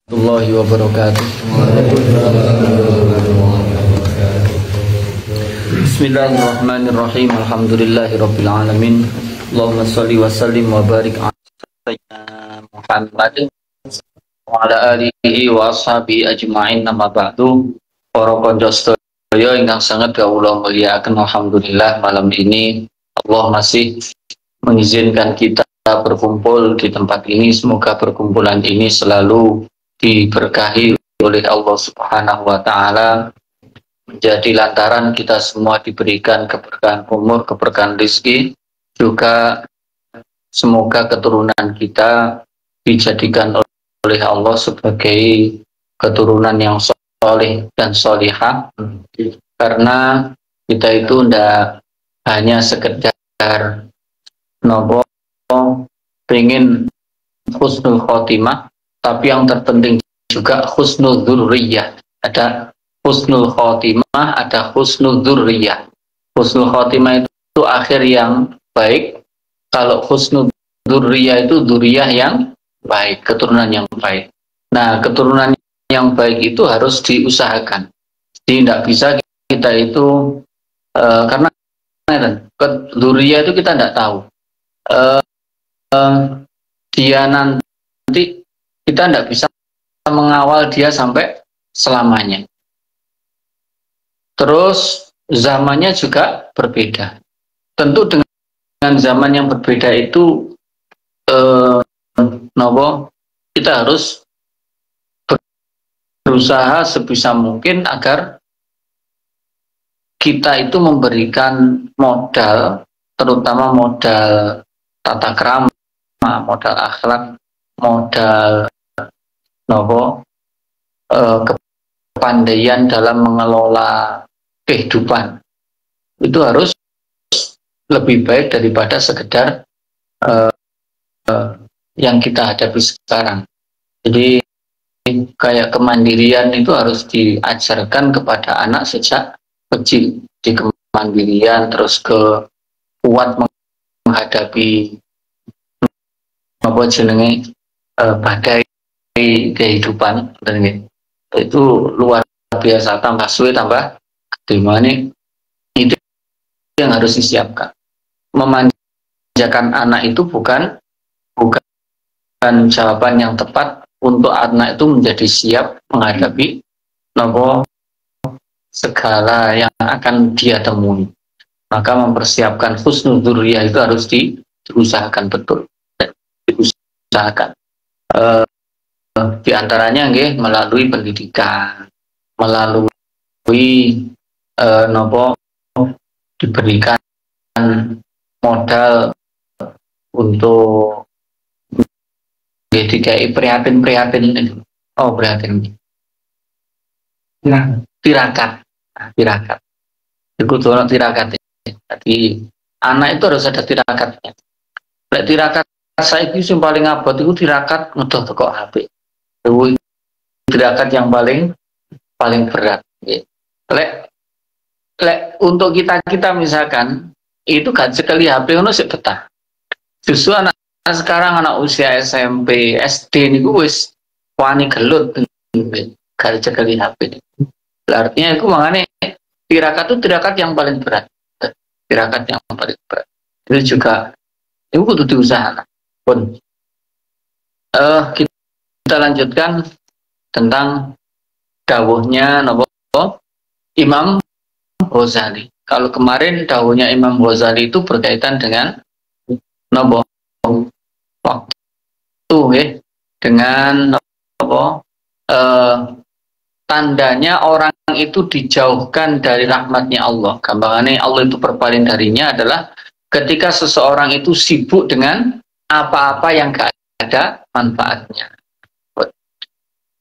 warahmatullahi wabarakatuh. Bismillahirrahmanirrahim. Alhamdulillahirabbil alamin. Allahumma shalli wa sallim wa barik ala sayyidina Muhammadin wa ala alihi wa ashabihi ajma'in. Amma ba'du. Para kanca sedaya ingkang sangat kawula mulyakaken, alhamdulillah malam ini Allah masih mengizinkan kita berkumpul di tempat ini. Semoga perkumpulan ini selalu diberkahi oleh Allah Subhanahu wa Ta'ala, menjadi lantaran kita semua diberikan keberkahan umur, keberkahan rezeki, juga semoga keturunan kita dijadikan oleh Allah sebagai keturunan yang soleh dan solihah, karena kita itu tidak hanya sekedar nopo pengen husnul khotimah, tapi yang terpenting juga husnul dzurriyyah. Ada husnul khotimah, ada husnul dzurriyyah. Husnul khotimah itu akhir yang baik. Kalau husnul dzurriyyah itu dzurriyyah yang baik, keturunan yang baik. Nah, keturunan yang baik itu harus diusahakan. Jadi tidak bisa kita itu karena dzurriyyah itu kita tidak tahu. Dia nanti kita tidak bisa mengawal dia sampai selamanya. Terus zamannya juga berbeda. Tentu dengan zaman yang berbeda itu kita harus berusaha sebisa mungkin agar kita itu memberikan modal, terutama modal tata krama, modal akhlak, modal kepandaian dalam mengelola kehidupan. Itu harus lebih baik daripada sekedar yang kita hadapi sekarang. Jadi kayak kemandirian itu harus diajarkan kepada anak sejak kecil. Di kemandirian, terus ke kuat menghadapi badai kehidupan, itu luar biasa. Tambah suwe tambah gimana, itu yang harus disiapkan. Memanjakan anak itu bukan jawaban yang tepat untuk anak itu menjadi siap menghadapi segala yang akan dia temui. Maka mempersiapkan husnul dzurriyyah itu harus diusahakan betul, diusahakan. Di antaranya melalui pendidikan, melalui diberikan modal untuk dikai prihatin tirakat itu tirakat. Jadi anak itu harus ada tirakatnya. Tirakat saya itu yang paling abot itu tirakat mudah teko HP. Itu tirakat yang paling berat. Untuk kita misalkan itu gak sekali HP ono sik betah. Justru anak sekarang, anak usia SMP, SD niku wis wani gelut gak sekali HP. Artinya itu makanya tirakat itu tirakat yang paling berat. Tirakat yang paling berat. Itu juga itu kudu diusahakan. Pun kita lanjutkan tentang dawuhnya Imam Ghazali. Kalau kemarin dawuhnya Imam Ghazali itu berkaitan dengan waktu, dengan tandanya orang itu dijauhkan dari rahmatnya Allah. Gampangannya Allah itu berpaling darinya adalah ketika seseorang itu sibuk dengan apa-apa yang gak ada manfaatnya.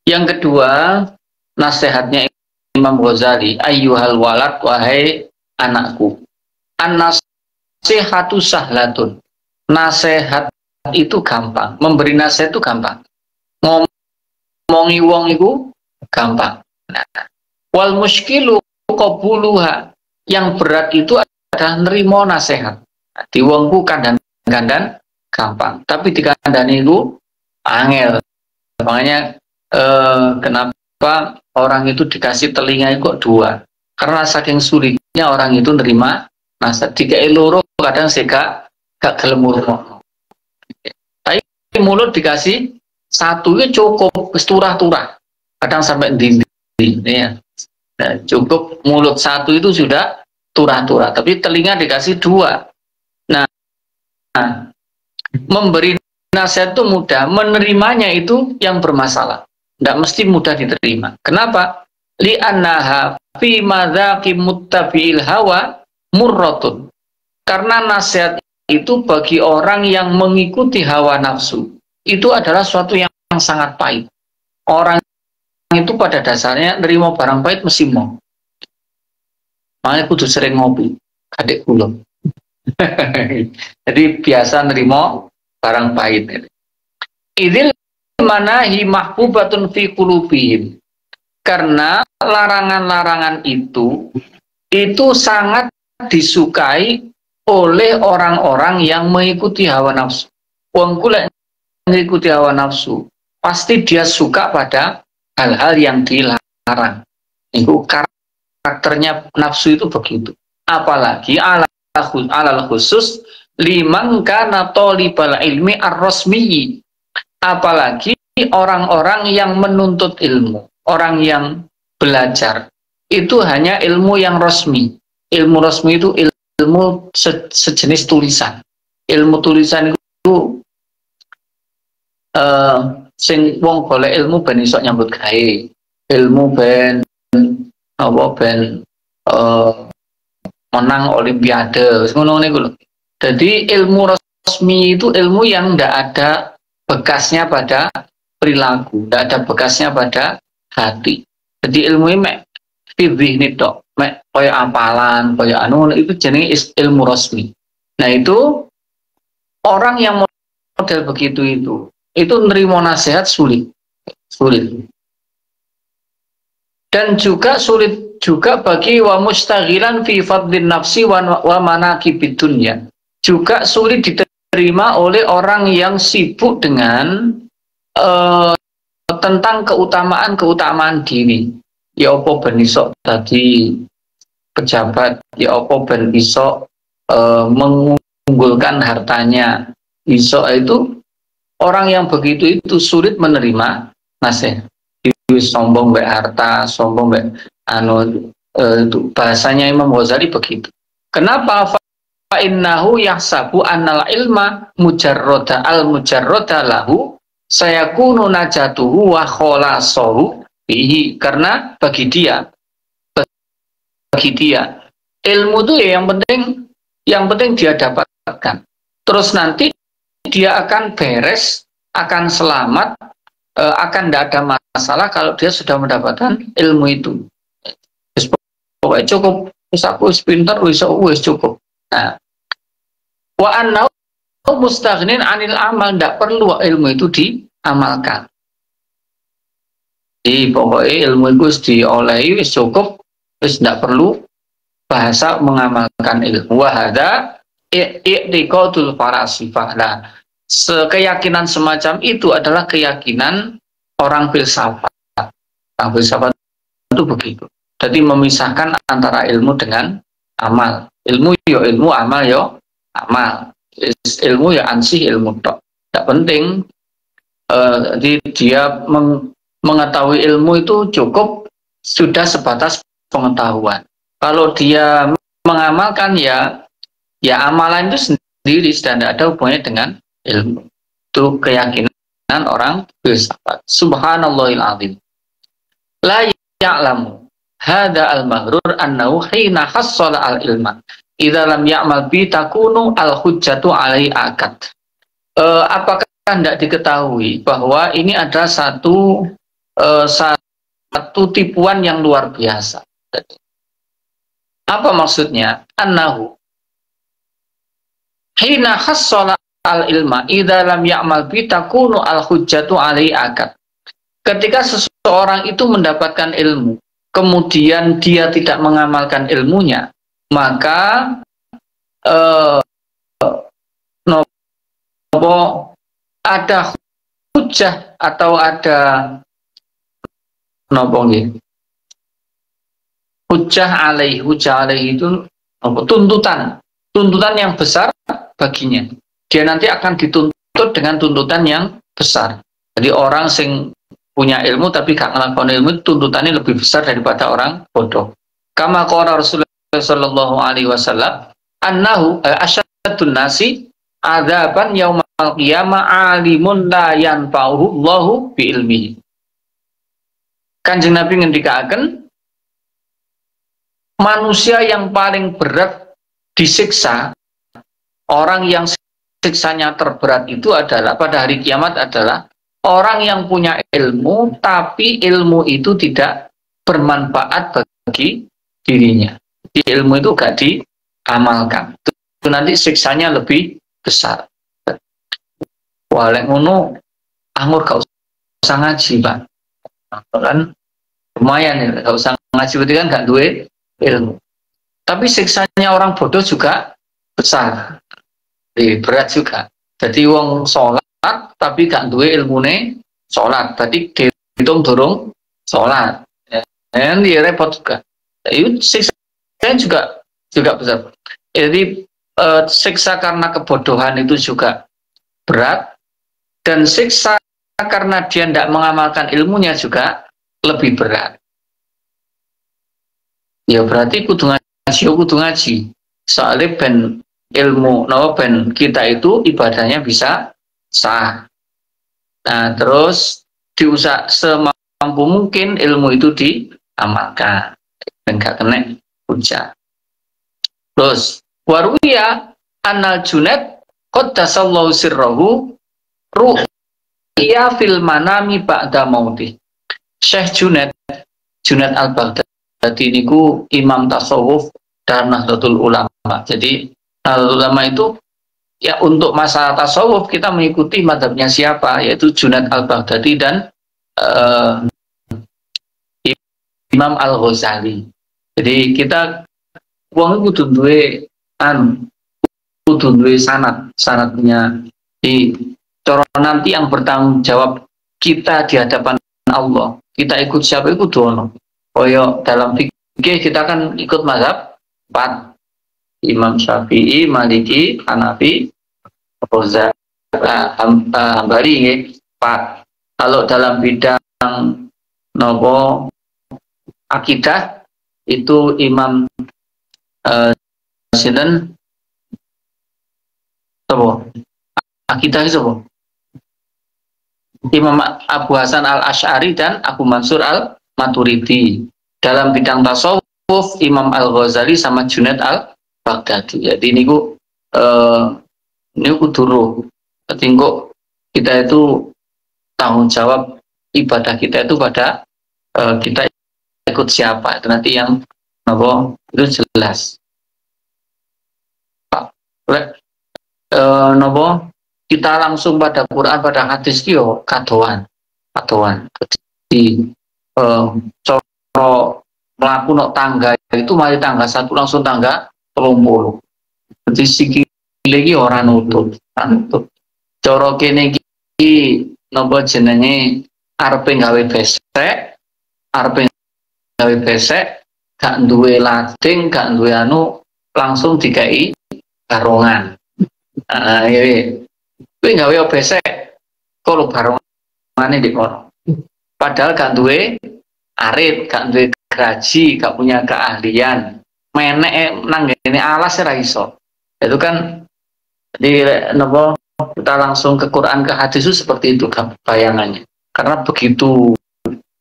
Yang kedua, nasihatnya Imam Ghazali, ayyuhal walad, wahai anakku, an-nasihatu sahlatun. Nasihat itu gampang, memberi nasihat itu gampang, ngomongi wong itu gampang. Wal muskilu qabuluha, yang berat itu adalah nerimo nasihat. Di wongku kandan gampang, tapi di kandani itu angel. Makanya kenapa orang itu dikasih telinga kok dua? Karena saking sulitnya orang itu nerima nasihat. Jika loro kadang sega gak gelem ngurungokno. Tapi mulut dikasih satu itu cukup, turah-turah. Kadang sampai di ya. Nah, cukup mulut satu itu sudah turah-turah. Tapi telinga dikasih dua. Nah, memberi nasihat itu mudah, menerimanya itu yang bermasalah. Tidak mesti mudah diterima. Kenapa? Li'annaha fi madzaqi muttabi'il hawa murratun. Karena nasihat itu bagi orang yang mengikuti hawa nafsu itu adalah suatu yang sangat pahit. Orang itu pada dasarnya nerima barang pahit mesti mau. Makanya kudu sering ngopi, kadek kula. Jadi biasa nerima barang pahit. Idzil manahi mahbubatun fi qulubihim. Karena larangan-larangan itu sangat disukai oleh orang-orang yang mengikuti hawa nafsu. Wong kula mengikuti hawa nafsu, pasti dia suka pada hal-hal yang dilarang. Itu karakternya nafsu itu begitu. Apalagi alal khusus liman kana thalibal ilmi ar-rasmi. Apalagi orang-orang yang menuntut ilmu, orang yang belajar itu hanya ilmu yang resmi. Ilmu resmi itu ilmu sejenis tulisan. Ilmu tulisan itu sing wong golek ilmu ben iso nyambut gawe. Ilmu ben apa ben menang olimpiade, ngono niku lho. Jadi ilmu resmi itu ilmu yang ndak ada bekasnya pada perilaku, ndak ada bekasnya pada hati. Jadi ilmu ini mek fidhih tok, mek koyo apalan, koyo anu itu jenenge ilmu resmi. Nah, itu orang yang model begitu itu nerima nasihat sulit. Dan juga sulit juga bagi wa mustaghilan fi fadlin nafsi wa manaqibid dunya. Juga sulit diterima oleh orang yang sibuk dengan tentang keutamaan diri. Ya apa ben iso tadi pejabat, ya apa ben iso mengunggulkan hartanya. Iso itu orang yang begitu itu sulit menerima nasihat. Sombong mbak harta, sombong mbak itu bahasanya Imam Ghazali begitu. Kenapa? Fa innahu yahsabu annal ilma mujarroda lahu sayakunu najatuhu wa kholasohu bihi. Karena bagi dia ilmu itu ya yang penting dia dapatkan. Terus nanti dia akan beres, akan selamat, akan tidak ada masalah kalau dia sudah mendapatkan ilmu itu. Pokoknya cukup, aku pintar, wis cukup. Nah, wa annahu mustaghnin anil amal, tidak perlu ilmu itu diamalkan. Jadi pokoknya ilmu itu diolehi, wis cukup, wis tidak perlu bahasa mengamalkan ilmu. Wahada i'tiqadul farasifah. Nah, keyakinan semacam itu adalah keyakinan orang filsafat. Orang filsafat itu begitu. Jadi memisahkan antara ilmu dengan amal. Ilmu yo ilmu, amal yo amal. Ilmu ya ansih ilmu tok. Tidak penting. Jadi dia mengetahui ilmu itu cukup sudah sebatas pengetahuan. Kalau dia mengamalkan ya amalan itu sendiri sudah tidak ada hubungannya dengan ilmu. Itu keyakinan orang filsafat. Subhanallahil azim. La ya'lamu hada al-maghrur annahu hina hassala al-ilma idza lam ya'mal bi takunu al-hujjatu alai akad. Apakah tidak diketahui bahwa ini ada satu tipuan yang luar biasa. Apa maksudnya? Annahu hina hassala al-ilma idza lam ya'mal bi takunu al-hujjatu alai akad. Ketika seseorang itu mendapatkan ilmu, kemudian dia tidak mengamalkan ilmunya, maka ada hujjah atau ada napa nggih? Hujah alaih itu apa? Tuntutan yang besar baginya. Dia nanti akan dituntut dengan tuntutan yang besar. Jadi orang sing punya ilmu tapi gak ngelakoni ilmu, tuntutannya lebih besar daripada orang bodoh. Kama qala Rasulullah sallallahu alaihi wasallam annahu asyadun nasi adzaban yaumal qiyamah alimun la yanfa'uhu Allahu bi ilmihi. Kanjeng Nabi ngendikaken manusia yang paling berat disiksa, orang yang siksanya terberat itu adalah pada hari kiamat adalah orang yang punya ilmu tapi ilmu itu tidak bermanfaat bagi dirinya. Di ilmu itu gak diamalkan. Itu nanti siksanya lebih besar. Walek ngono anggur gak usah ngaji, Pak. Kan lumayan ya, gak usah ngaji berarti kan gak duwe ilmu. Tapi siksanya orang bodoh juga besar, berat juga. Jadi wong sholat tapi gak duwe ilmune sholat, berarti dihitung durung sholat. Dan dia repot juga. Itu siksanya juga besar. Jadi siksa karena kebodohan itu juga berat, dan siksa karena dia tidak mengamalkan ilmunya juga lebih berat. Ya berarti kudu ngaji. Soalnya ben ilmu, ben kita itu ibadahnya bisa sah. Nah terus diusah semampu mungkin ilmu itu diamalkan, ben gak kena hujah. Terus waruya anal Junaid qaddasallahu sirrahu ru'ya fil manami ba'da mautih. Syekh Junaid al-Baghdadi niku imam tasawuf dan Nahdlatul Ulama. Jadi Nahdlatul Ulama itu ya untuk masalah tasawuf kita mengikuti mazhabnya siapa, yaitu Junaid al-Baghdadi dan Imam Al-Ghazali. Jadi kita wong kudu duwe sanadnya di cara nanti yang bertanggung jawab kita di hadapan Allah. Kita ikut siapa ikut dono. Koyo dalam fikih kita kan ikut mazhab 4. Imam Syafi'i, Maliki, Hanafi, Hambali nggih 4. Kalau dalam bidang nopo akidah itu Imam sinten sapa? Akidah sapa? Imam Abu Hasan Al-Asy'ari dan Abu Mansur Al-Maturidi. Dalam bidang tasawuf Imam Al-Ghazali sama Junaid Al-Baghdadi. Jadi niku dulu. Jadi kita itu tanggung jawab ibadah kita itu pada kita ikut siapa. Itu nanti yang itu jelas. Kita langsung pada Quran, pada hadis yo kadoan. Jadi coro melaku nok tangga itu mari tangga 1 langsung tangga 30. Jadi sikile iki ora nutut. Coro kene iki napa jenenge arepe gawe besek, gak duwe lading, gak duwe langsung dikai barongan. Iya. Kuwi gawe besek kok barongane di kono. Padahal gak duwe arit, gak duwe gaji, gak punya keahlian. Menek nang ngene alas ora iso. Itu kan di napa kita langsung ke Quran ke hadis itu seperti itu bayangannya. Karena begitu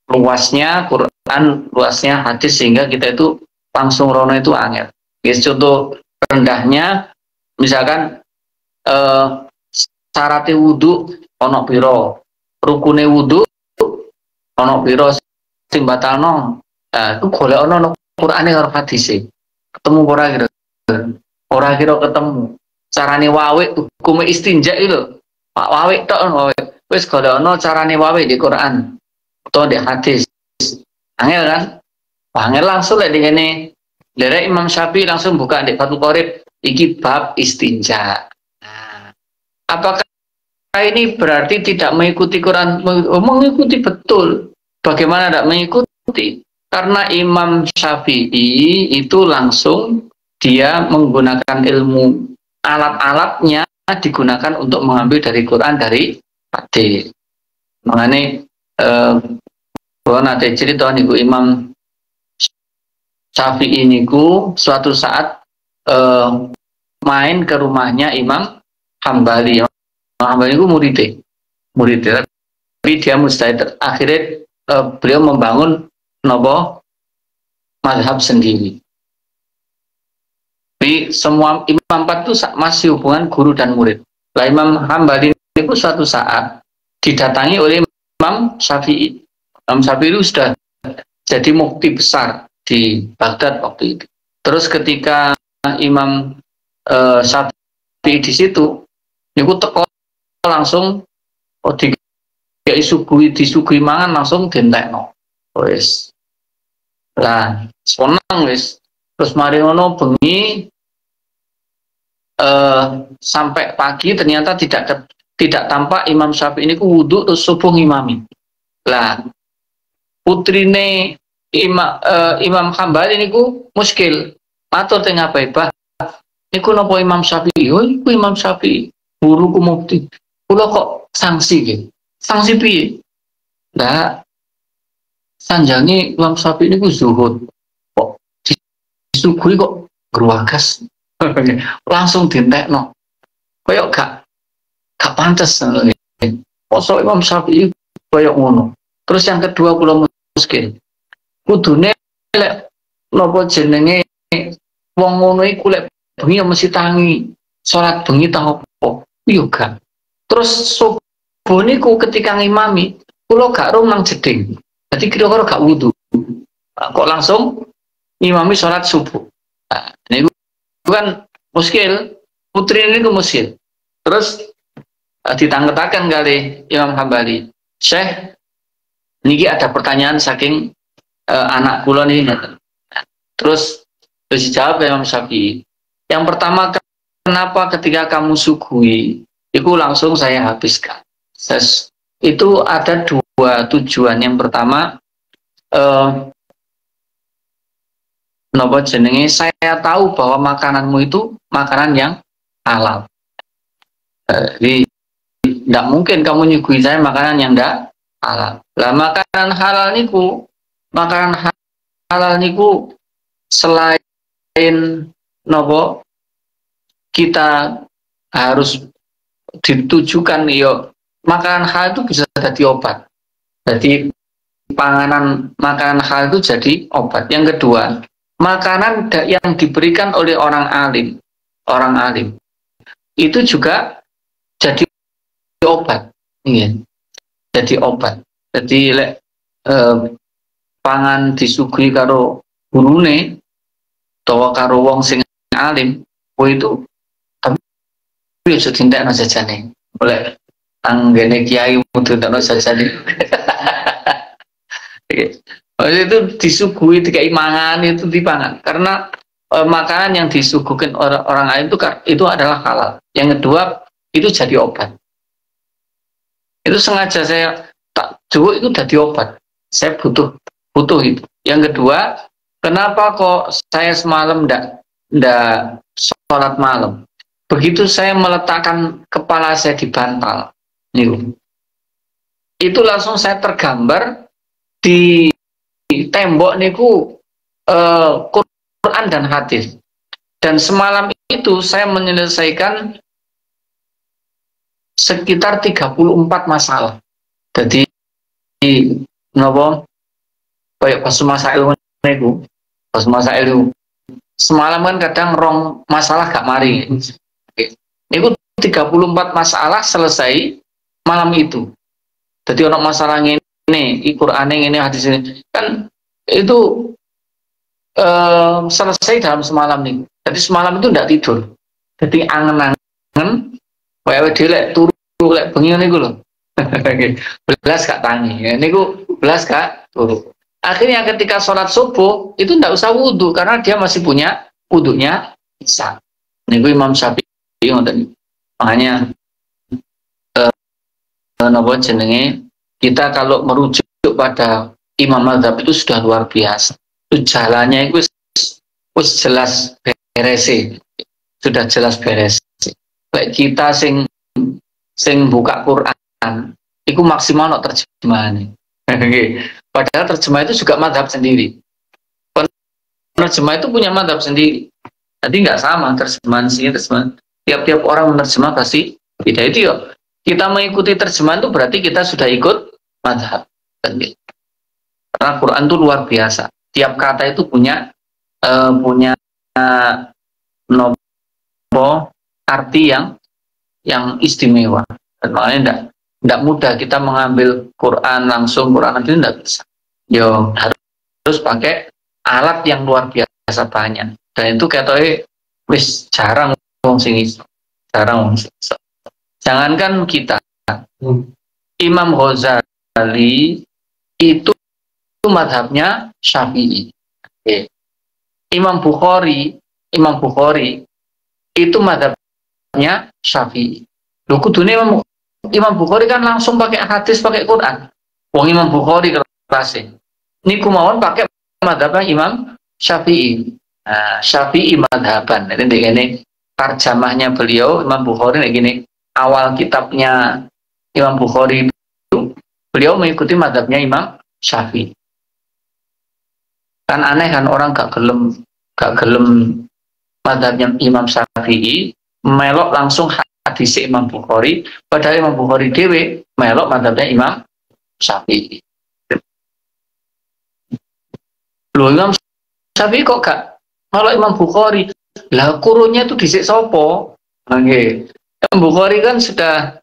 luasnya Quran, luasnya hadis sehingga kita itu langsung rono itu angel. Guys, contoh rendahnya misalkan syarat wudu ono piro, rukune wudu ono piro, sing batalno itu golek ono Qur'ane karo hadise. Ketemu ora kira ketemu. Carane wawe hukume istinja itu. Pak wawe tok wawe. Wis golek ono carane wawe di Quran atau di hadis. Angel kan? Angel langsung lek ngene. Derek Imam Syafi'i langsung buka di Fathul Qorib iki bab istinja. Nah, apakah ini berarti tidak mengikuti Quran? Mengikuti betul. Bagaimana tidak mengikuti? Karena Imam Syafi'i itu langsung dia menggunakan ilmu, alat-alatnya digunakan untuk mengambil dari Quran, dari hadis. Mengenai bahwa nanti cerita niku Imam Syafi'i niku suatu saat main ke rumahnya Imam Hambali. Imam Hambali niku muridnya, tapi dia mujtahid. Akhirnya beliau membangun nopo mazhab sendiri. Jadi semua imam empat itu masih hubungan guru dan murid. Lah Imam Hambali itu suatu saat didatangi oleh Imam Syafi'i. Imam Syafi'i itu sudah jadi mufti besar di Baghdad waktu itu. Terus ketika Imam Syafi'i di situ, itu teko langsung disugui mangan langsung dientekno. Wes. Lah, seneng wis. Terus mari ngono bengi sampai pagi ternyata tidak tampak Imam Syafi'i ini wudhu terus subuh ngimami. Lah, putrine Imam Hambali niku muskil. Matur teng Abah, niku napa Imam Syafi'i? Oh, iku Imam Syafi'i, guruku mufti. Kula kok sanksi nggih. Sanksi piye? Lah, sanjange Imam Syafi'i niku zuhud. Kok disuguhi kok gruwagas. Langsung dientekno. Kayak gak pantes. Mosok Imam Syafi'i kayak ngono. Terus yang kedua kula muskil. Kudune lek napa jenenge wong ngono iku lek bengi mesti tangi. Salat bengi ta opo? Yo gak. Terus subuh niku ketika ngimami, kula gak rum nang jeding. Jadi kira-kira gak wudu. Kok langsung ngimami salat subuh. Nah, niku kan muskil, putri ini muskil. Terus ditangketakan kali Imam Hambali, Syekh, niki ada pertanyaan saking anak kula nih. Terus dijawab Imam Syafi'i. Yang pertama, kenapa ketika kamu suguhi, itu langsung saya habiskan. Itu ada dua tujuan. Yang pertama, napa jenenge, saya tahu bahwa makananmu itu makanan yang halal. Jadi tidak mungkin kamu nyuguhi saya makanan yang tidak halal. Lah makanan halal niku selain napa kita harus ditujukan yo makanan halal itu bisa jadi obat. Jadi makanan halal itu jadi obat. Yang kedua, makanan yang diberikan oleh orang alim itu juga jadi obat, iya. Jadi obat. Jadi lek pangan disuguhi karo gurune utawa karo wong sing alim, itu tapi bisa tindak jajane. Oleh anggene kiai mutu tindak jajane. Itu disuguhi dikai mangan itu dipangan karena makanan yang disuguhkan orang lain itu adalah halal. Yang kedua itu jadi obat. Itu sengaja saya tak jauh itu jadi obat. Saya butuh itu. Yang kedua, kenapa kok saya semalam ndak sholat malam? Begitu saya meletakkan kepala saya di bantal, itu langsung saya tergambar di tembok niku Quran dan hadis. Dan semalam itu saya menyelesaikan sekitar 34 masalah. Jadi napa kayak pas masail niku, pas masail semalam kan kadang rong masalah gak mari. Niku 34 masalah selesai malam itu. Jadi ono masalah ini Quran ini hadis ini kan itu selesai dalam semalam nih. Jadi semalam itu tidak tidur. Jadi angen-angen wae dhewe turu lek bengi niku lho. Belas gak tangi. Niku belas gak turu. Akhirnya ketika sholat subuh itu tidak usah wudhu karena dia masih punya wudhunya bisa. Niku Imam Syafi'i ngoten. Makanya napa jenenge kita kalau merujuk pada imam mazhab itu sudah luar biasa. Itu jalannya itu wis jelas beres, sudah jelas beres. Baik kita sing buka Quran, itu maksimal no terjemahannya. Padahal terjemah itu juga mazhab sendiri. Penerjemah itu punya mazhab sendiri. Jadi nggak sama terjemahan sini, terjemahan. Tiap-tiap orang menerjemah pasti beda. Itu ya. Kita mengikuti terjemahan itu berarti kita sudah ikut mazhab. Karena Quran itu luar biasa. Tiap kata itu punya arti yang istimewa. Dan makanya tidak mudah kita mengambil Quran langsung, Quran itu tidak bisa. Yo harus pakai alat yang luar biasa banyak. Dan itu katanya wis jarang wong sing iso. Jarang wong sing iso. Jangankan kita. Imam Ghazali itu madhabnya Syafi'i. Imam Bukhari itu madhabnya Syafi'i. Loh kudune Imam Bukhari kan langsung pakai hadis, pakai Quran. Wong Imam Bukhari kelasnya. Niku mawon pakai madhabnya Imam Syafi'i. Nah, Syafi'i madhaban. Ini begini tarjamahnya beliau Imam Bukhari begini. Awal kitabnya Imam Bukhari itu beliau mengikuti madhabnya Imam Syafi'i. Kan aneh kan orang gak gelem madhabnya Imam Syafi'i melok langsung hadis Imam Bukhari, padahal Imam Bukhari dewe melok madhabnya Imam Syafi'i. Loh Imam Syafi'i kok gak melok Imam Bukhari? Lah kurunnya itu dhisik sapa? Nggih. Imam Bukhari kan sudah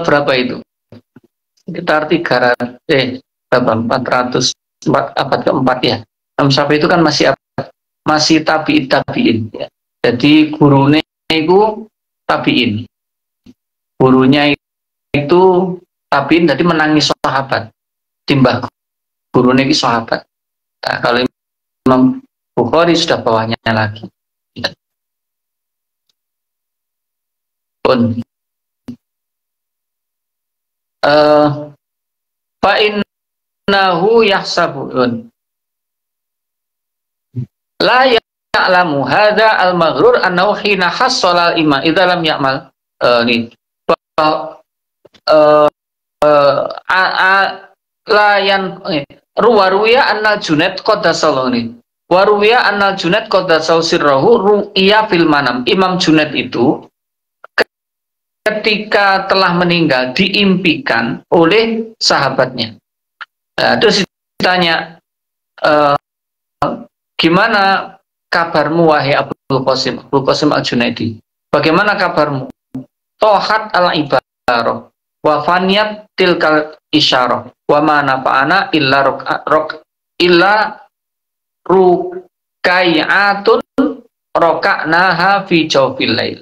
berapa itu? Sekitar 400 abad keempat ya. Imam Syafi'i itu kan masih tabi'in ya. Jadi gurunya itu tabi'in. Gurunya itu tabi'in, jadi menangis sahabat. Timbah gurunya itu sahabat. Nah, kalau Imam Bukhari sudah bawahnya lagi. Pun fa innahu yahsabun la ya'lamu hadza al-maghrur annahu hina hassala al-iman idza lam ya'mal layan ruwaruya annal Junaid qaddasallahu waruya annal Junaid qaddasau sirrahu ru'ya fil manam. Imam Junaid itu ketika telah meninggal diimpikan oleh sahabatnya. Terus ditanya, gimana kabarmu wahai Abdul Qasim Al-Junaidi? Bagaimana kabarmu? Tohat al-ibarah wa faniyat tilkal isyarah wa ma nafa'ana illa rukai'atun roka'naha fi jawfil lail.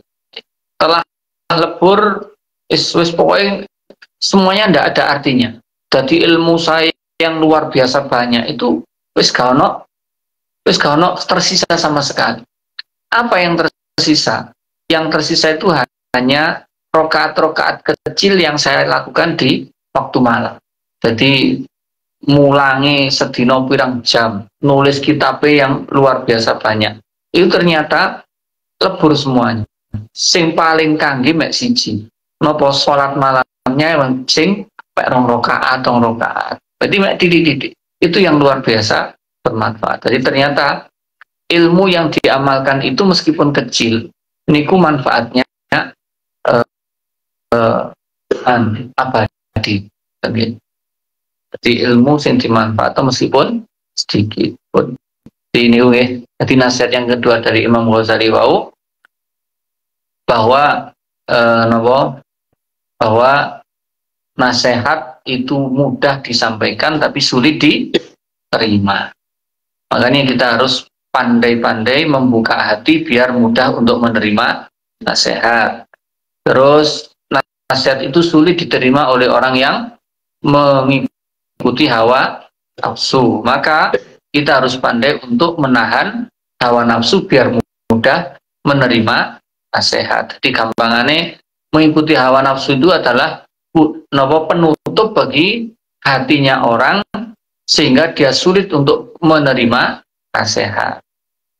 Telah lebur wis pokoknya semuanya ndak ada artinya. Jadi ilmu saya yang luar biasa banyak itu wis gak ono tersisa sama sekali. Apa yang tersisa? Yang tersisa itu hanya rokaat-rokaat kecil yang saya lakukan di waktu malam. Jadi mulangi sedino pirang jam, nulis kitab yang luar biasa banyak. Itu ternyata lebur semuanya. Sing paling kangge mek siji. Napa salat malamnya sing mek 2 rakaat, 3 rakaat. Berarti mek titik-titik. Itu yang luar biasa bermanfaat. Jadi ternyata ilmu yang diamalkan itu meskipun kecil, niku manfaatnya abadi. Jadi ilmu yang dimanfaatkan meskipun sedikit pun. Ini jadi nasihat yang kedua dari Imam Ghazali wau bahwa nasihat itu mudah disampaikan tapi sulit diterima. Makanya kita harus pandai-pandai membuka hati biar mudah untuk menerima nasihat. Terus nasihat itu sulit diterima oleh orang yang mengikuti hawa nafsu. Maka kita harus pandai untuk menahan hawa nafsu biar mudah menerima nasihat. Jadi gampangannya mengikuti hawa nafsu itu adalah penutup bagi hatinya orang sehingga dia sulit untuk menerima nasihat.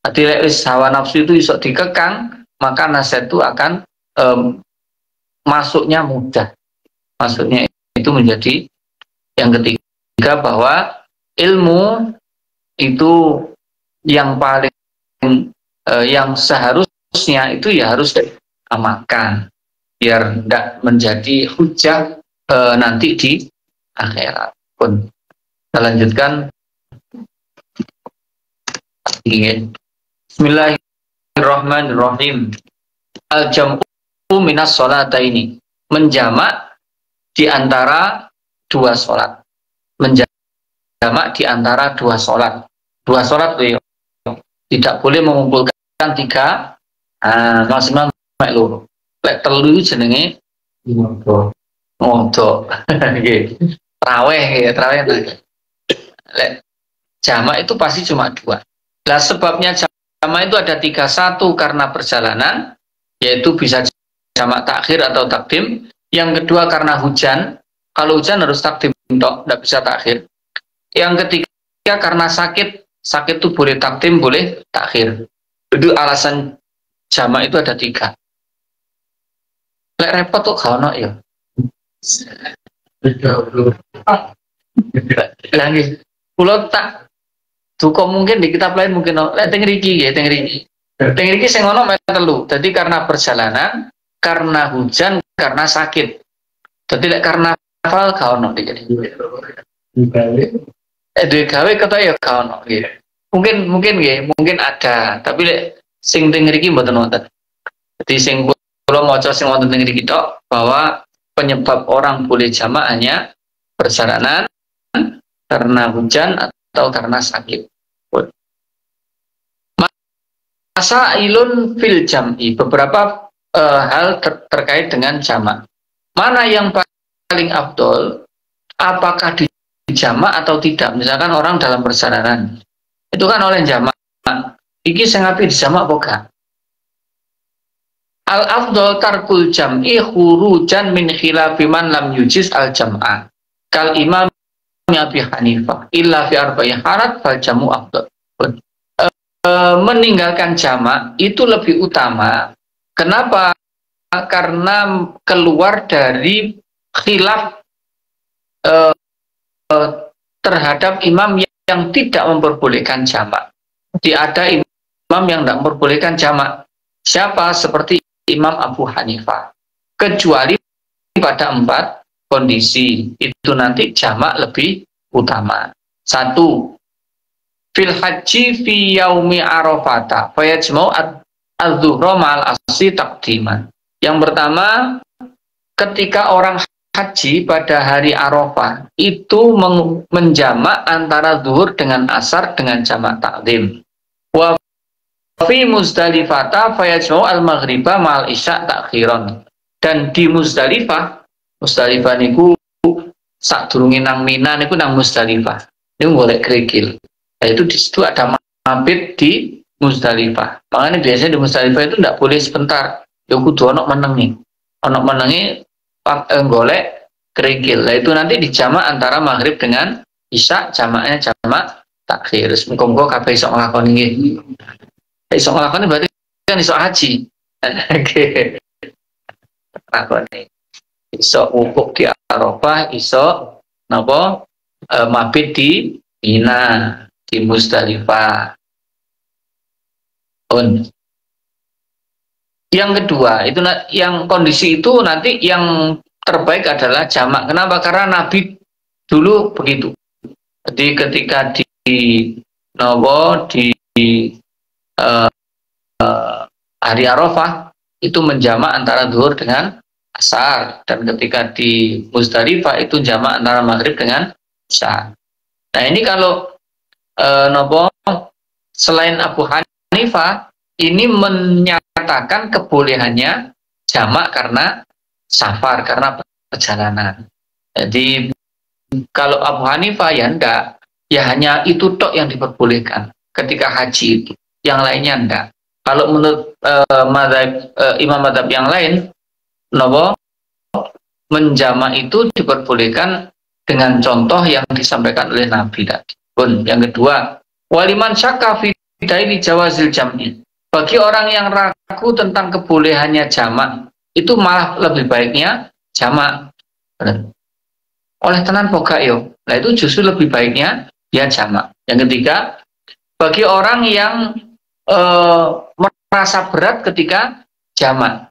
Hati hawa nafsu itu iso dikekang, maka nasihat itu akan masuknya mudah. Maksudnya itu menjadi yang ketiga, bahwa ilmu itu yang paling yang seharusnya itu ya harus diamalkan biar tidak menjadi hujah nanti di akhirat pun. Kita lanjutkan. Bismillahirrahmanirrahim. Al-jam'u minas sholataini, menjamak di antara dua sholat. Menjamak di antara dua sholat. Dua sholat tidak boleh mengumpulkan tiga, maksimal loro. Lek telu jenenge modok. Nggih. Traweh ya, traweh. Lek jamak itu pasti cuma dua. Nah, sebabnya jamak itu ada tiga. Satu karena perjalanan, yaitu bisa jamak takhir atau takdim. Yang kedua karena hujan. Kalau hujan harus takdim tok, tidak bisa takhir. Yang ketiga karena sakit. Sakit itu boleh takdim, boleh takhir. Itu alasan jamak itu ada tiga. Lek repot tuh kalau ya. Lagi, pulau tak duko mungkin di kitab lain mungkin teng riki ya, teng riki sing ono telu. Jadi karena perjalanan, karena hujan, karena sakit. Jadi lek karena hafal gak ono jadi. Dua gawe kata ya gak ono gitu. Mungkin ada, tapi lek sing teng riki mboten wonten. Jadi sing kula maca sing wonten teng riki tok bahwa penyebab orang boleh jamak hanya perjalanan, karena hujan atau karena sakit. Masailun fil jam'i, beberapa hal terkait dengan jamak. Mana yang paling afdol? Apakah di jamak atau tidak? Misalkan orang dalam perjalanan, itu kan oleh jamak. Iki sing api di jamak apa? Al afdol tarkul jam'i khurujan min khilafi man lam yujiz al jam'a. Kal imam Abi Hanifah illa fi arba'in harat fal jamu afdal. Meninggalkan jamak itu lebih utama. Kenapa? Karena keluar dari khilaf terhadap imam yang tidak memperbolehkan jamak. Jadi ada imam yang tidak memperbolehkan jamak. Siapa? Seperti Imam Abu Hanifah. Kecuali pada 4 kondisi itu nanti jamak lebih utama. 1. Fil haji fi yaumi arafata fayajma'u adz-dzuhra ma'al asri taqdiman. Yang pertama, ketika orang haji pada hari Arafah itu menjamak antara zuhur dengan asar dengan jamak takdim. Wa fi Muzdalifata fayajma'u al-maghriba ma'al isya takhiran. Dan di Muzdalifah niku sadurunge nang Mina niku nang Muzdalifah. Niku golek kerikil. Nah, itu di situ ada mabit di Muzdalifah. Makanya biasanya di Muzdalifah itu tidak boleh sebentar. Ya kudu ono menengi. Ono menengi golek kerikil. Nah, itu nanti dijamak antara maghrib dengan isya, jamaknya jamak takhir. Muga-muga kabeh iso nglakoni nggih. Iso nglakoni berarti kan iso haji. Oke. Lakoni. Iso wukuf di Arafah, iso napa mabit di Mina, di Muzdalifah. Yang kedua, itu yang kondisi itu nanti yang terbaik adalah jamak. Kenapa? Karena Nabi dulu begitu. Jadi ketika di hari Arafah itu menjamak antara zuhur dengan asar, dan ketika di Muzdalifah itu jamak antara maghrib dengan isya. Nah ini kalau selain Abu Hanifah ini menyatakan kebolehannya jamak karena safar, karena perjalanan. Jadi kalau Abu Hanifah ya enggak, ya hanya itu tok yang diperbolehkan ketika haji itu, yang lainnya enggak. Kalau menurut imam madzhab yang lain, menjamak itu diperbolehkan dengan contoh yang disampaikan oleh Nabi tadi. Pun yang kedua, waliman syakka fi daili jawazil jam'i. Bagi orang yang ragu tentang kebolehannya jamak, itu malah lebih baiknya jamak. Oleh tenan boga yo. Nah itu justru lebih baiknya dia jamak. Yang ketiga, bagi orang yang merasa berat ketika jamak,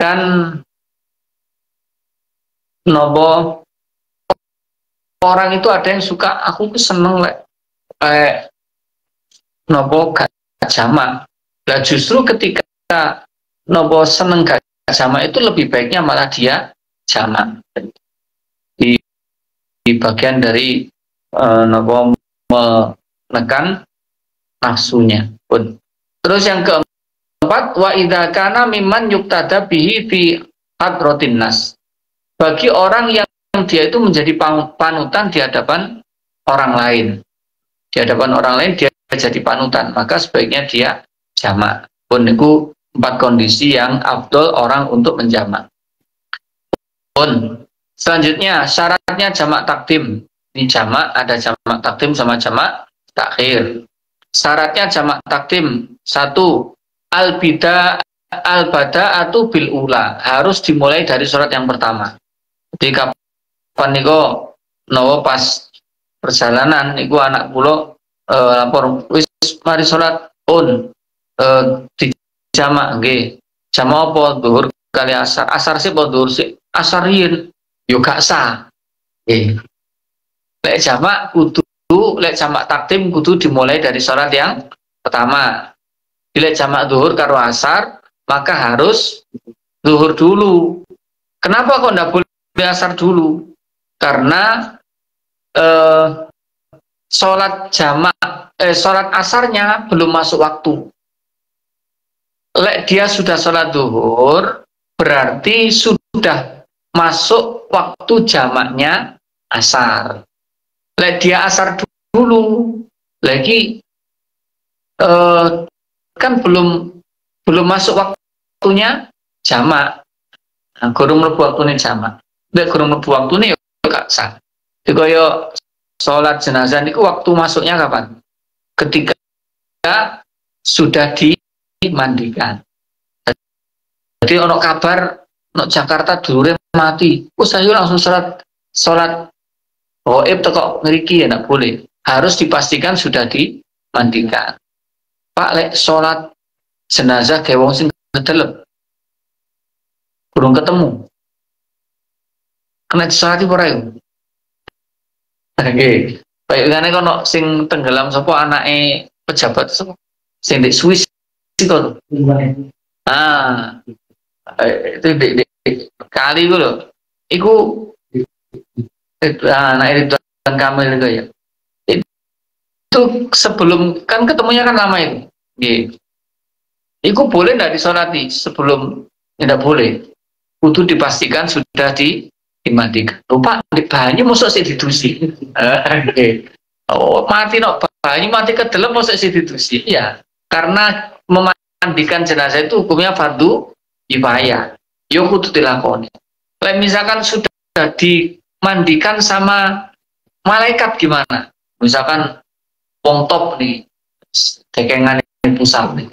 kan nobo orang itu ada yang suka, aku seneng nobo gak jamak. Nah justru ketika nobo seneng gak jamak itu lebih baiknya malah dia jamak. Di bagian dari nobo menekan nafsunya pun. Terus yang keempat, wa idza kana mimman yuktada bihi fi hadratin nas. Bagi orang yang dia itu menjadi panutan di hadapan orang lain. Di hadapan orang lain dia jadi panutan, maka sebaiknya dia jamak. Pun itu 4 kondisi yang afdol orang untuk menjamak. Pun selanjutnya syaratnya jamak takdim. Ini jamak, ada jamak takdim sama jamak takhir. Syaratnya jamak takdim, 1, al-bada'atu bil ula, harus dimulai dari sholat yang pertama. Jadi kapan niko nowo pas perjalanan niku anak kula lapor wis mari sholat di jamak nggih. Jamak apa zuhur kali asar. Asar sih apa zuhur sih? Asar yen yo gak sah. Nggih. Lek jamak kudu lek jamak takdim kudu dimulai dari sholat yang pertama. Bila jamak zuhur karo asar, maka harus zuhur dulu. Kenapa kok ndak boleh asar dulu? Karena sholat asarnya belum masuk waktu. Lek dia sudah sholat zuhur, berarti sudah masuk waktu jamaknya asar. Lek dia asar dulu, lagi kan belum masuk waktunya jamak. Nah, kurang mlebu waktune jamak. Lek kurang mlebu waktune ya gak sah. Iki kaya salat jenazah niku waktu masuknya kapan? Ketika sudah dimandikan. Jadi ono kabar no Jakarta dulure mati. Saya langsung salat goib teko ngriki ya ndak boleh. Harus dipastikan sudah dimandikan. Pak lek sholat jenazah ke wong sing kedelep kurang ketemu kena disolati ora yo. Nggih. Kayak ngene kono sing tenggelam sapa anake pejabat sapa sing di Swiss itu. Ah. Itu di kali ku lho. Iku anak Ridwan Kamil itu ya. Itu sebelum kan ketemunya kan lama itu. Gitu. Itu boleh tidak disolati sebelum tidak boleh. Kudu dipastikan sudah dimandikan. Lupa di banyu masuk sih didusi. Oh mati no banyu mati ke dalam masuk sih didusi. Ya karena memandikan jenazah itu hukumnya fardu kifayah. Yo kudu dilakoni. Misalkan sudah dimandikan sama malaikat gimana? Misalkan wong top nih dekengan pusat nih.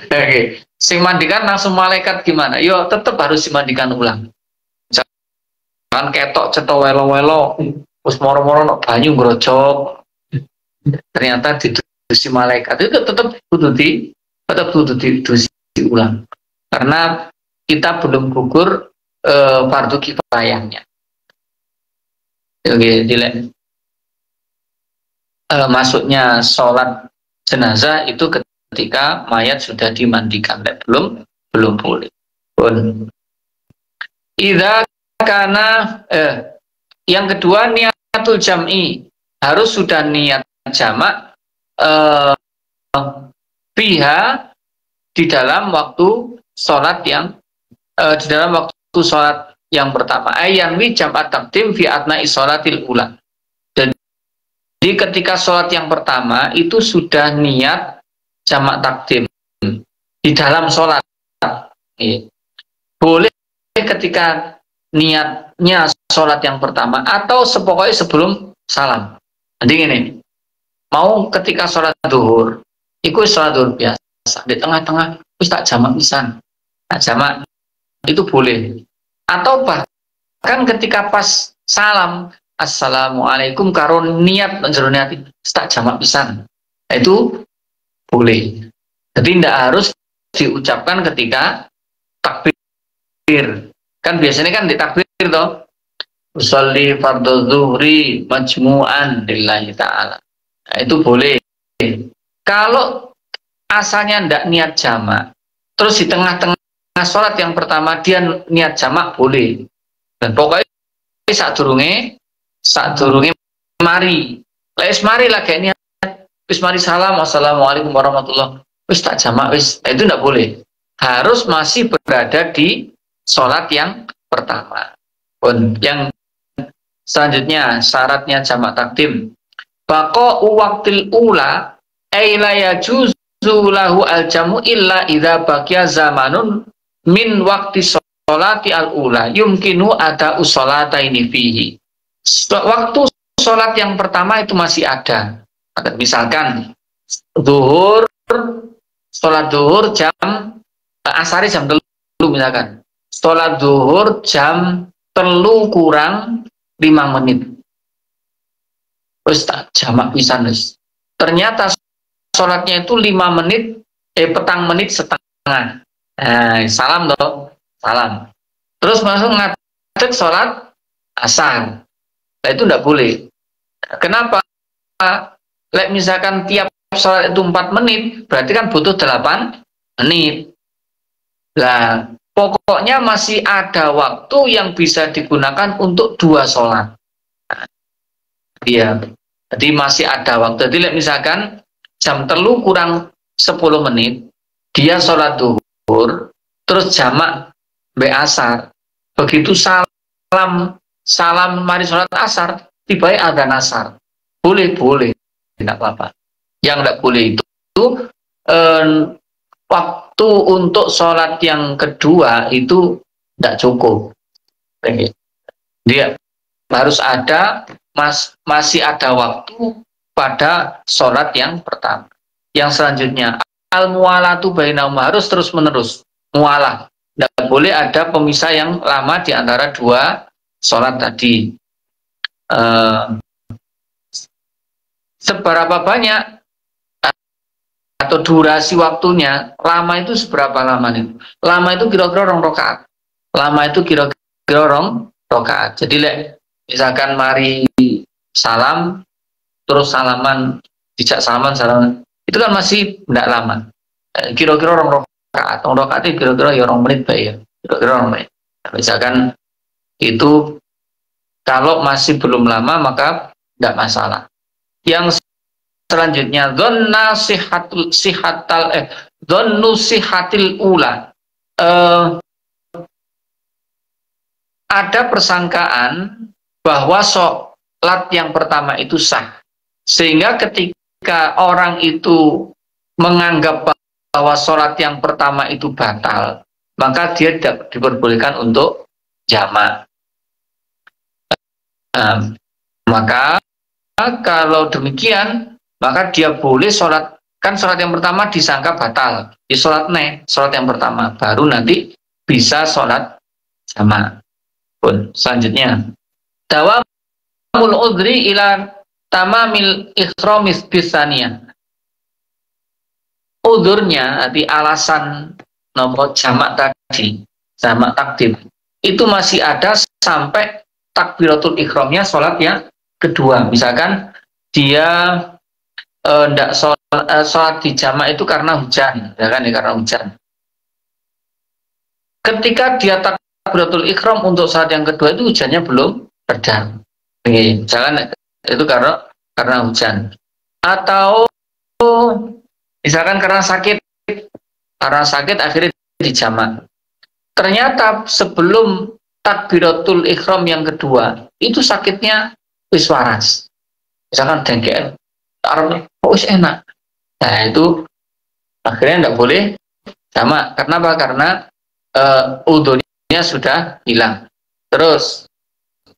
Oke, sing mandikan langsung malaikat gimana? Yo tetap harus dimandikan ulang. Jangan ketok cetok welo-welo, terus moro-moro nok banyu ngrojok. Ternyata didusi malaikat itu tetap kudu didusi ulang. Karena kita belum gugur fardu kifayahnya. Oke, dilek. Masuknya sholat jenazah itu ketika mayat sudah dimandikan, belum boleh. Idza kana yang kedua niatul jam'i, harus sudah niat jamak fiha di dalam waktu sholat yang pertama. Ayanwi jam'at taqdim fi atna'i sholatil ula. Jadi ketika sholat yang pertama itu sudah niat jamak takdim di dalam sholat. Boleh ketika niatnya sholat yang pertama atau sepokoknya sebelum salam. Jadi gini, mau ketika sholat duhur, ikut sholat duhur biasa di tengah-tengah, terus tak jamak pisan, tak jamak itu boleh. Atau bahkan ketika pas salam, assalamualaikum karo niat menjeru niat tak jamak pisan, itu boleh. Jadi tidak harus diucapkan ketika takbir. Kan biasanya kan di takbir toh, usolli fardhu zuhri majmu'an lillahi ta'ala. Nah, itu boleh. Kalau asalnya ndak niat jamak, terus di tengah-tengah sholat yang pertama dia niat jamak boleh. Dan pokoknya saat durunge mari. Wis mari lah kayak niat. Wis mari salam, assalamualaikum warahmatullah. Wis tak jamak wis. Itu ndak boleh. Harus masih berada di sholat yang pertama. Yang selanjutnya syaratnya jamak takdim. Baqa'u waqtil ula ay la yajuzu lahu al-jamu illa idza baqiya zamanun min waqti sholati al-ula yumkinu ada usolataini fihi. Waktu sholat yang pertama itu masih ada. Misalkan zuhur, sholat zuhur jam asari jam 3 misalkan. Sholat zuhur jam 3 kurang 5 menit. Terus tak jamak pisan wis. Ternyata sholatnya itu 5 menit, petang menit setengah. Salam toh, salam. Terus langsung ngadeg sholat asar. Nah, itu tidak boleh. Kenapa? Like misalkan tiap sholat itu 4 menit, berarti kan butuh 8 menit. Nah, pokoknya masih ada waktu yang bisa digunakan untuk 2 sholat. Iya, jadi masih ada waktu. Jadi misalkan jam 3 kurang 10 menit, dia sholat duhur, terus jamak asar. Begitu salam mari sholat asar, tiba-tiba adzan asar. Boleh, tidak apa-apa. Yang tidak boleh itu waktu untuk sholat yang kedua itu tidak cukup. Dia harus ada masih ada waktu pada sholat yang pertama. Yang selanjutnya al-muwalatu bainahum, harus terus menerus mualah. Tidak boleh ada pemisah yang lama di antara 2 sholat tadi. Seberapa banyak atau durasi waktunya, lama itu seberapa lama nih? Lama itu kira-kira 2 rakaat. Lama itu kira-kira 2 rakaat. Jadi misalkan mari salam, terus salaman, dijak salaman, itu kan masih tidak lama. Kira-kira 2 rakaat. 2 rakaat itu kira-kira ya 2 menit baik ya. Kira-kira 2 menit. Misalkan itu kalau masih belum lama maka tidak masalah. Yang selanjutnya dhonnu sihatil ula. Ada persangkaan bahwa sholat yang pertama itu sah, sehingga ketika orang itu menganggap bahwa sholat yang pertama itu batal, maka dia tidak diperbolehkan untuk jamak. Maka kalau demikian, maka dia boleh sholat, kan sholat yang pertama disangka batal, di sholat yang pertama, baru nanti bisa sholat jamak. Selanjutnya dawamul udhri ila tamamil ikhramis bisaniyah. Udhurnya, arti alasan nomor jamak tadi, jamak takdim, itu masih ada sampai takbiratul ikhramnya sholat yang kedua. Misalkan dia tidak sholat di jamak itu karena hujan, ya kan, karena hujan. Ketika dia takbiratul ikhram untuk sholat yang kedua itu hujannya belum reda. Misalkan itu karena hujan. Atau misalkan karena sakit akhirnya dijamak. Ternyata sebelum takbiratul ikhram yang kedua itu sakitnya wis waras. Misalkan dengkel, wis enak. Nah itu akhirnya tidak boleh jamak. Kenapa? Karena udhunya sudah hilang. Terus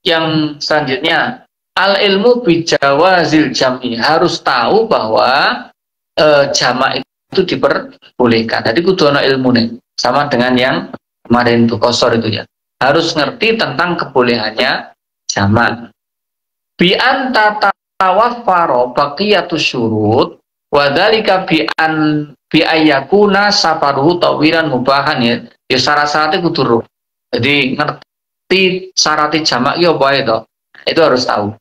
yang selanjutnya, al ilmu bijawazil jam'i, harus tahu bahwa jamak itu diperbolehkan. Jadi kudu ana ilmu nih, sama dengan yang kemarin itu kosor itu ya. Harus ngerti tentang kebolehannya jamak. Bi anta tawaffaro baqiyatus syurut wa dzalika bi ayyakuna safaruhu tawiran mubahan ya. Ya syarat-syaratnya kudu roh. Jadi ngerti syarat jamak ya apa itu? Itu harus tahu.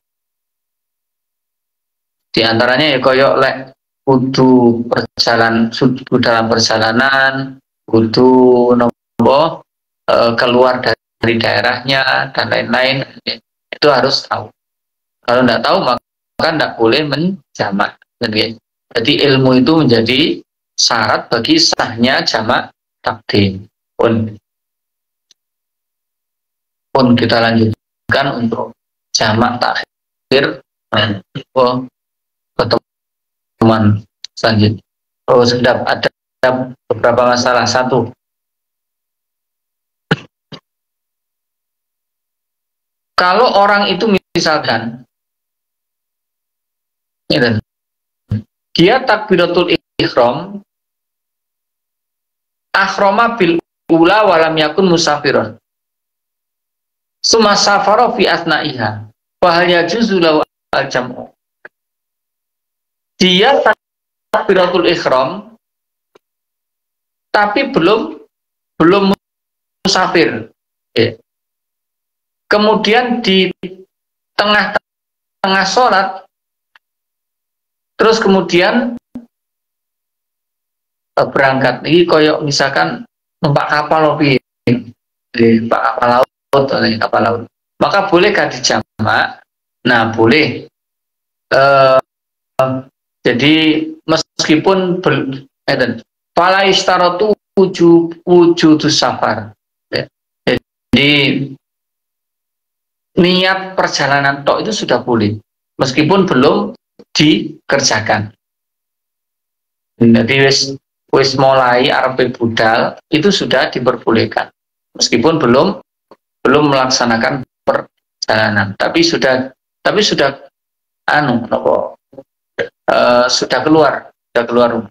Di antaranya ya koyok lek kudu dalam perjalanan, kudu nombo keluar dari daerahnya dan lain-lain, itu harus tahu. Kalau tidak tahu maka tidak boleh menjamak. Jadi ilmu itu menjadi syarat bagi sahnya jamak takdim. Pun kita lanjutkan untuk jamak takhir pertemuan selanjutnya. Oh sedap, ada beberapa masalah. Satu, kalau orang itu misalkan dia takbiratul ihram, akhrama bil ula walam yakun musafiron, summa safara fi asna'iha wa hal yajuzu lahu al-jam'u. Dia takbiratul ihram tapi belum musafir. Kemudian di tengah sholat, terus kemudian berangkat. Ini koyok misalkan numpak kapal lebih, numpak kapal laut, maka bolehkah dijamak? Nah boleh. Jadi meskipun fala istaratu wujudus safar. Jadi niat perjalanan tok itu sudah boleh meskipun belum dikerjakan. Jadi wis mulai arep budal itu sudah diperbolehkan meskipun belum melaksanakan perjalanan, tapi sudah sudah keluar rumah.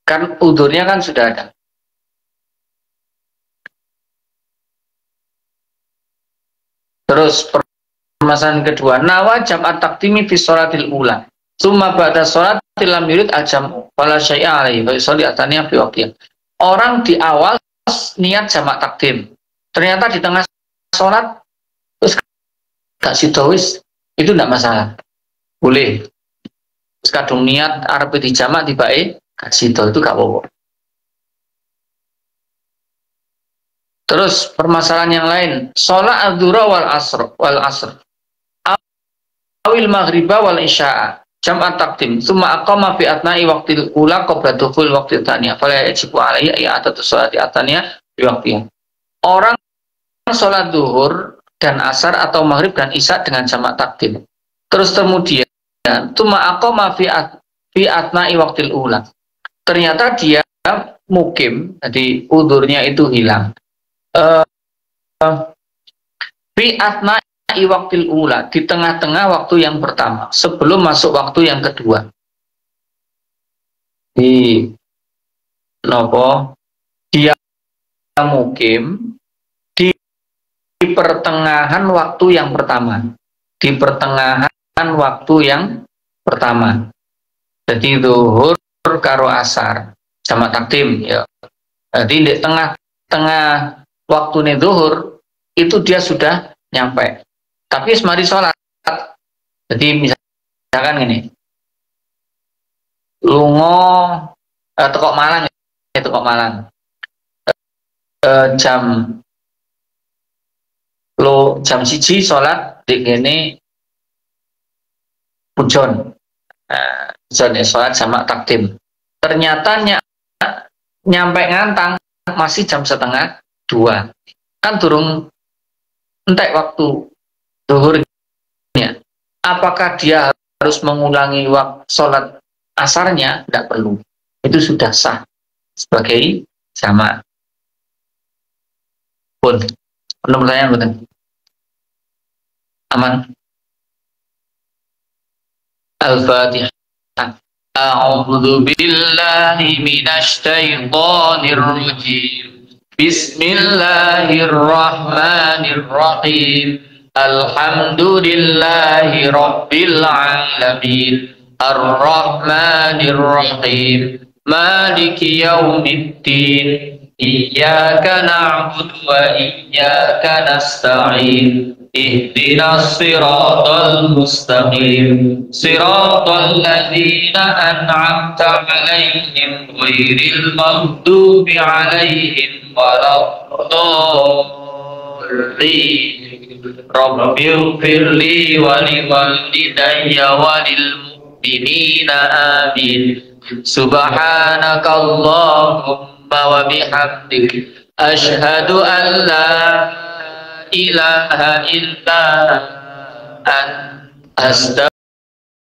Kan udurnya kan sudah ada. Terus permasalahan kedua, nawa jam'at taqdimi fi sholatil ula, summa ba'da sholatil lam yurid al-jam'u fala syai'a alaihi fa yusalli ataniya fi waqtiha. Orang di awal niat jamak takdim, ternyata di tengah sholat terus gak sidowis, itu tidak masalah, boleh. Terus kadung niat arep dijamak tibae gak sido, itu gak apa-apa. Terus permasalahan yang lain, sholat adzuhra wal asr awil maghriba wal isya'a jam'at taqdim summa aqama fi atna'i waqtil ula qabla dukhul waqtil tsaniyah fala yajibu alaihi i'adatu sholati atsaniyah fi waqtiha. Orang sholat zuhur dan asar atau maghrib dan isya dengan jamak takdim, terus kemudian summa aqama fi atna'i waqtil ula, ternyata dia mukim, jadi udurnya itu hilang. Fi atna'i waqtil ula, di tengah-tengah waktu yang pertama sebelum masuk waktu yang kedua. Di nopo dia mukim di pertengahan waktu yang pertama. Di pertengahan waktu yang pertama. Jadi zuhur karo asar jamak takdim ya. Jadi di tengah waktu nih zuhur itu dia sudah nyampe, tapi semari sholat. Jadi misalkan gini, lungo tekok Malang ya, tekok Malang jam siji sholat di gini pujon, pujon ya sholat jamak takdim. Ternyata nyampe ngantang masih jam setengah 2, kan turun entek waktu zuhurnya. Apakah dia harus mengulangi waktu sholat asarnya? Tidak perlu, itu sudah sah sebagai jamak. Pun. Ada pertanyaan betul? Aman. Al-Fatihah. A'udzu billahi minasy syaithanir rajim. Bismillahirrahmanirrahim. Alhamdulillahi rabbil alamin. Ar-Rahmanir Rahim. Maliki yaumiddin. Iyyaka na'budu wa iyyaka nasta'in. Ihdinas siratal mustaqim. Siratal ladzina an'amta 'alaihim ghairil maghdubi 'alaihim waladdallin. Rabbighfirli wa liwalidayya wa lil mu'minina amin. Subhanakallahumma wa bihamdik asyhadu an la ilaha illa anta